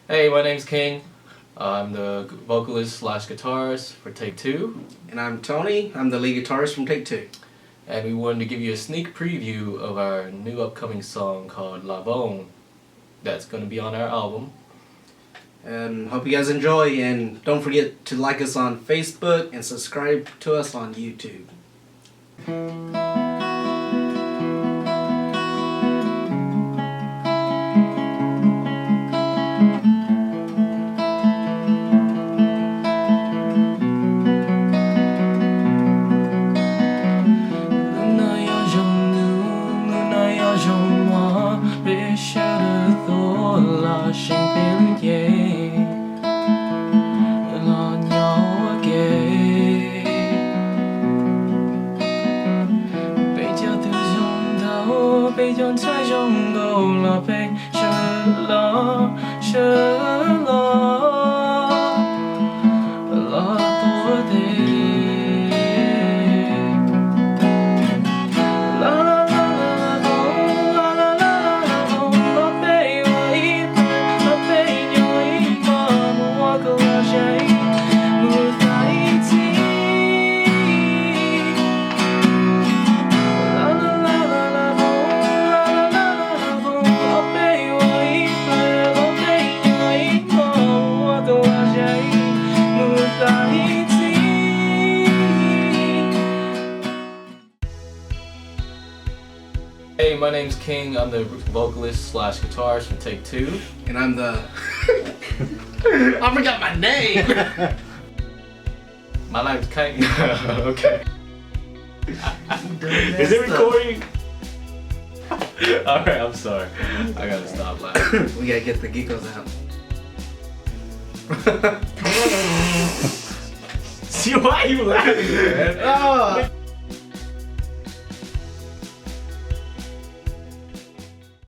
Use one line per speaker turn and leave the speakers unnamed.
Hey, my name's King. I'm the vocalist slash guitarist for Tayk2.
And I'm Tony. I'm the lead guitarist from Tayk2.
And we wanted to give you a sneak preview of our new upcoming song called La Bone that's going to be on our album.
And hope you guys enjoy, and don't forget to like us on Facebook and subscribe to us on YouTube.
Hey, my name's King. I'm the vocalist slash guitarist from Tayk2.
And I'm the... I forgot my name!
My name's King. Okay. Is it recording? Alright, I'm sorry. I gotta stop laughing.
We gotta get the geekos out.
See, why are you laughing, man?
Oh.